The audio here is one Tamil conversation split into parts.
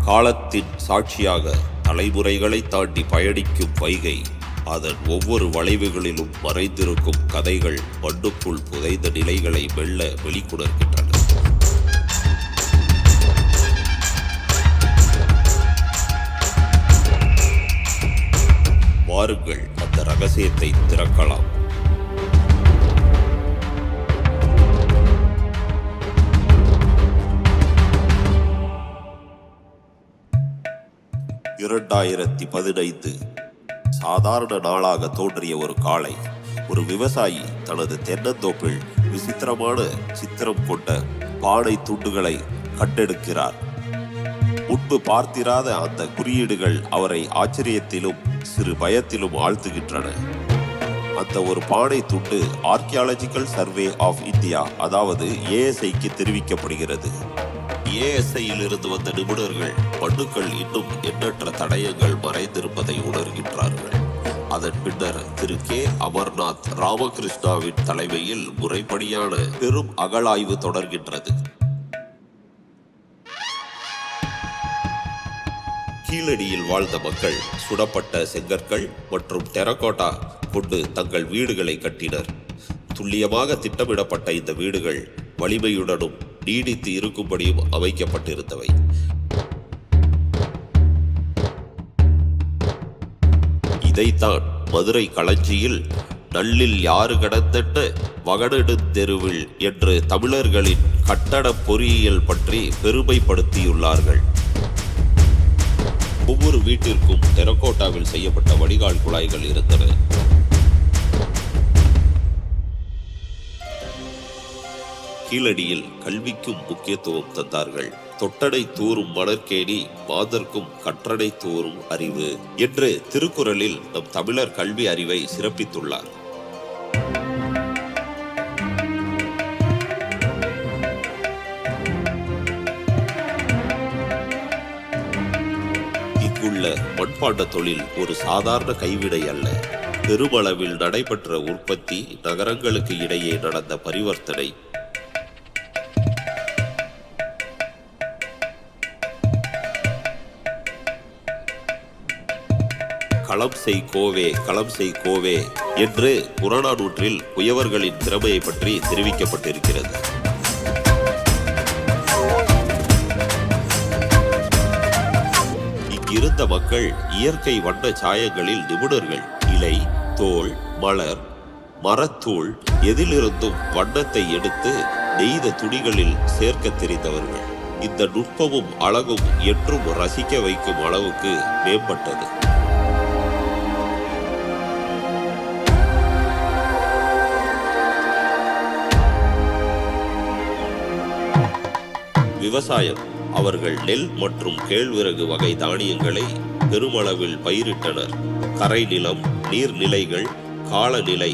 காலத்தின் சாட்சியாக தலைமுறைகளை தாண்டி பயணிக்கும் வைகை அதன் ஒவ்வொரு வளைவுகளிலும் மறைந்திருக்கும் கதைகள் மண்ணுக்குள் புதைந்த நிலைகளை மெல்ல வெளிக்கொணர்கின்றன. வாருங்கள் அந்த ரகசியத்தை திறக்கலாம். சாதாரண நாளாக தோன்றிய ஒரு காலை, ஒரு விவசாயி தனது தென்னந்தோப்பில் விசித்திரமான சித்திரம் கொண்ட பானை துண்டுகளை கண்டெடுக்கிறார். முன்பு பார்த்திராத அந்த குறியீடுகள் அவரை ஆச்சரியத்திலும் சிறு பயத்திலும் ஆழ்த்துகின்றன. அந்த ஒரு பானை துண்டு ஆர்கியாலஜிக்கல் சர்வே ஆஃப் இந்தியா, அதாவது ஏஎஸ்ஐக்கு தெரிவிக்கப்படுகிறது. ஏஎஸ்ஐயில் இருந்து வந்த நிபுணர்கள் மண்ணுக்கள் இன்னும் எண்ணற்ற தடயங்கள் மறைந்திருப்பதை உணர்கின்றார்கள். அதன் பின்னர் திரு கே அமர்நாத் ராமகிருஷ்ணாவின் தலைமையில் முறைப்படியான பெரும் அகழாய்வு தொடர்கின்றது. கீழடியில் வாழ்ந்த மக்கள் சுடப்பட்ட செங்கற்கள் மற்றும் டெரகோட்டா கொண்டு தங்கள் வீடுகளை கட்டினர். துல்லியமாக திட்டமிடப்பட்ட இந்த வீடுகள் வலிமையுடனும் நீடித்து இருக்கும்படியும் அமைக்கப்பட்டிருந்தவை. இதைத்தான் மதுரை களஞ்சியில் நல்லில் யாரு கடந்தென்ன வகனெடுந்தெருவில் என்று தமிழர்களின் கட்டட பொறியியல் பற்றி பெருமைப்படுத்தியுள்ளார்கள். ஒவ்வொரு வீட்டிற்கும் டெரகோட்டாவில் செய்யப்பட்ட வடிகால் குழாய்கள் இருந்தன. கீழடியில் கல்விக்கும் முக்கியத்துவம் தந்தார்கள். தொட்டடை தூறும் மணற்கேணி மாதர்க்கும் கற்றடை தூறும் அறிவு என்று திருக்குறளில் நம் தமிழர் கல்வி அறிவை சிறப்பித்துள்ளார். இங்குள்ள மண்பாண்ட தொழில் ஒரு சாதாரண கைவிடை அல்ல. பெருமளவில் நடைபெற்ற உற்பத்தி, நகரங்களுக்கு இடையே நடந்த பரிவர்த்தனை, களம் செய் கோவே களம் செய் கோவே என்று புறநானூற்றில் குயவர்களின் திறமையை பற்றி தெரிவிக்கப்பட்டிருக்கிறது. இங்கிருந்த மக்கள் இயற்கை வண்ண சாயங்களில் நிபுணர்கள். இலை, தோல், மலர், மரத்தூள் எதிலிருந்தும் வண்ணத்தை எடுத்து நெய்த துணிகளில் சேர்க்க தெரிந்தவர்கள். இந்த நுட்பமும் அழகும் என்றும் ரசிக்க வைக்கும் அளவுக்கு மேம்பட்டது. விவசாயம். அவர்கள் நெல் மற்றும் கேழ்விறகு வகை தானியங்களை பெருமளவில் பயிரிட்டனர். கரை நிலம், நீர்நிலைகள், காலநிலை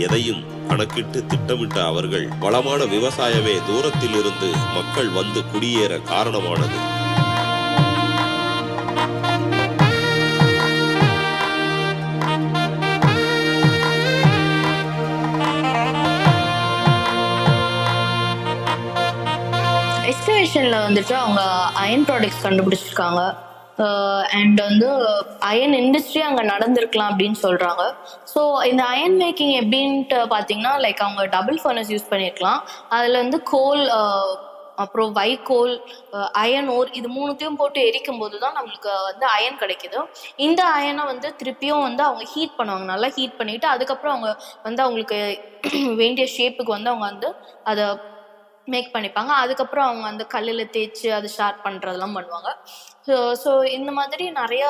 எதையும் கணக்கிட்டு திட்டமிட்ட அவர்கள் வளமான விவசாயமே தூரத்தில் இருந்து மக்கள் வந்து குடியேற காரணமானது. எக்ஸ்கவேஷனில் வந்துட்டு அவங்க அயன் ப்ராடக்ட்ஸ் கண்டுபிடிச்சிருக்காங்க. அண்ட் வந்து அயன் இண்டஸ்ட்ரி அங்கே நடந்திருக்கலாம் அப்படின்னு சொல்கிறாங்க. ஸோ இந்த அயன் மேக்கிங் எப்படின்ட்டு பார்த்தீங்கன்னா, லைக் அவங்க டபுள் ஃபர்னஸ் யூஸ் பண்ணியிருக்கலாம். அதில் வந்து கோல், அப்புறம் வைக்கோல், அயன் ஓர், இது மூணுத்தையும் போட்டு எரிக்கும் போது தான் நம்மளுக்கு வந்து அயன் கிடைக்கிது. இந்த அயனை வந்து திருப்பியும் வந்து அவங்க ஹீட் பண்ணுவாங்க. நல்லா ஹீட் பண்ணிவிட்டு அதுக்கப்புறம் அவங்க வந்து அவங்களுக்கு வேண்டிய ஷேப்புக்கு வந்து அவங்க வந்து அதை மேக் பண்ணிப்பாங்க. அதுக்கப்புறம் அவங்க அந்த கல்லில் தேய்ச்சி அதை ஷார்ப் பண்ணுறதெல்லாம் பண்ணுவாங்க. ஸோ இந்த மாதிரி நிறைய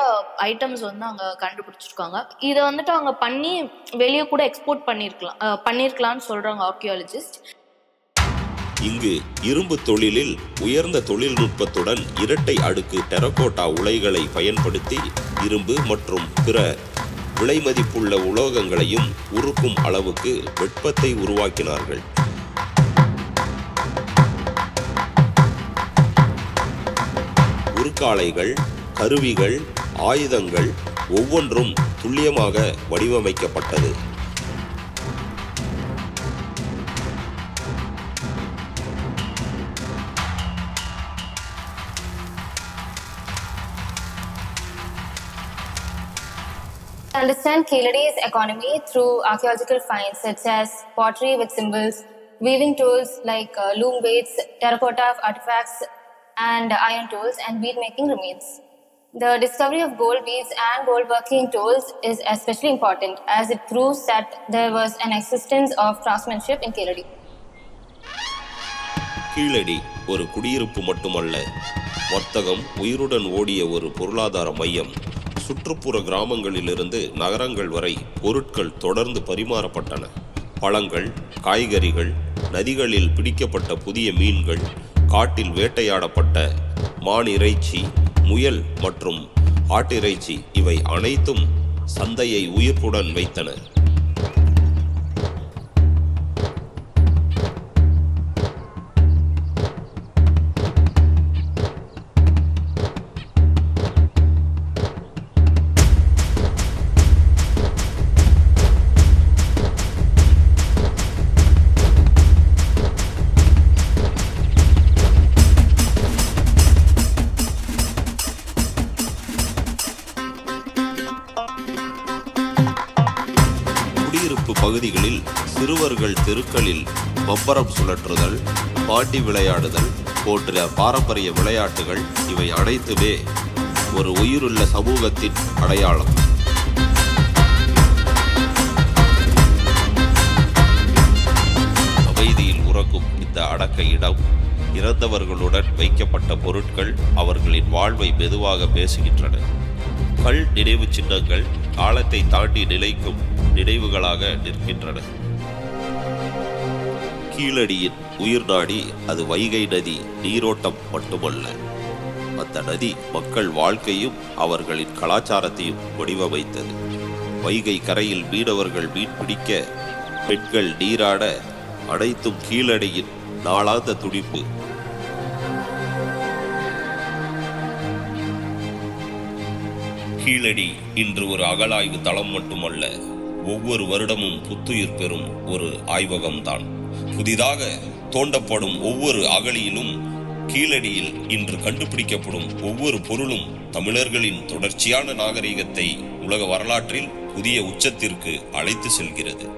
ஐட்டம்ஸ் வந்து அவங்க கண்டுபிடிச்சிருக்காங்க. இதை வந்துட்டு அவங்க பண்ணி வெளியே கூட எக்ஸ்போர்ட் பண்ணியிருக்கலாம்னு சொல்கிறாங்க ஆர்கியாலஜிஸ்ட். இங்கு இரும்பு தொழிலில் உயர்ந்த தொழில்நுட்பத்துடன் இரட்டை அடுக்கு டெரகோட்டா உலைகளை பயன்படுத்தி இரும்பு மற்றும் பிற விலைமதிப்புள்ள உலோகங்களையும் உருக்கும் அளவுக்கு வெப்பத்தை உருவாக்கினார்கள். உருக்காலைகள், கருவிகள், ஆயுதங்கள் ஒவ்வொன்றும் துல்லியமாக வடிவமைக்கப்பட்டது. Understand Keeladi's economy through archaeological finds such as pottery with symbols, weaving tools like loom weights, terracotta artifacts, and iron tools, and bead making remains. The discovery of gold beads and gold working tools is especially important as it proves that there was an existence of craftsmanship in Keeladi. Keezhadi ஒரு குடியிருப்பு மட்டுமல்ல, வர்த்தகம் உயிருடன் ஓடிய ஒரு பொருளாதார மையம். சுற்றுப்புற கிராமங்களிலிருந்து நகரங்கள் வரை பொருட்கள் தொடர்ந்து பரிமாறப்பட்டன. பழங்கள், காய்கறிகள், நதிகளில் பிடிக்கப்பட்ட புதிய மீன்கள், காட்டில் வேட்டையாடப்பட்ட மான் இறைச்சி, முயல் மற்றும் ஆட்டிறைச்சி இவை அனைத்தும் சந்தையை உயிர்ப்புடன் வைத்தன. பகுதிகளில் சிறுவர்கள் தெருக்களில் பம்பரம் சுழற்றுதல், பாண்டி விளையாடுதல் போன்ற பாரம்பரிய விளையாட்டுகள் இவை அனைத்துமே ஒரு உயிருள்ள சமூகத்தின் அடையாளம். அமைதியில் உறங்கும் இந்த அடக்க இடம், இறந்தவர்களுடன் வைக்கப்பட்ட பொருட்கள் அவர்களின் வாழ்வை மெதுவாக பேசுகின்றன. கல் நினைவு சின்னங்கள் காலத்தை தாண்டி நிலைக்கும் நினைவுகளாக நிற்கின்றன. கீழடியின் உயிர் நாடி அது வைகை நதி நீரோட்டம் மட்டுமல்ல, அந்த நதி மக்கள் வாழ்க்கையும் அவர்களின் கலாச்சாரத்தையும் வடிவமைத்தது. வைகை கரையில் மீனவர்கள் மீன் பிடிக்க, பெண்கள் நீராட, அனைத்தும் கீழடியின் நாளாந்த துடிப்பு. கீழடி இன்று ஒரு அகழாய்வு தளம் மட்டுமல்ல, ஒவ்வொரு வருடமும் புத்துயிர் பெறும் ஒரு ஆய்வகம்தான். புதிதாக தோண்டப்படும் ஒவ்வொரு அகழியிலும், கீழடியில் இன்று கண்டுபிடிக்கப்படும் ஒவ்வொரு பொருளும் தமிழர்களின் தொடர்ச்சியான நாகரிகத்தை உலக வரலாற்றில் புதிய உச்சத்திற்கு அழைத்து செல்கிறது.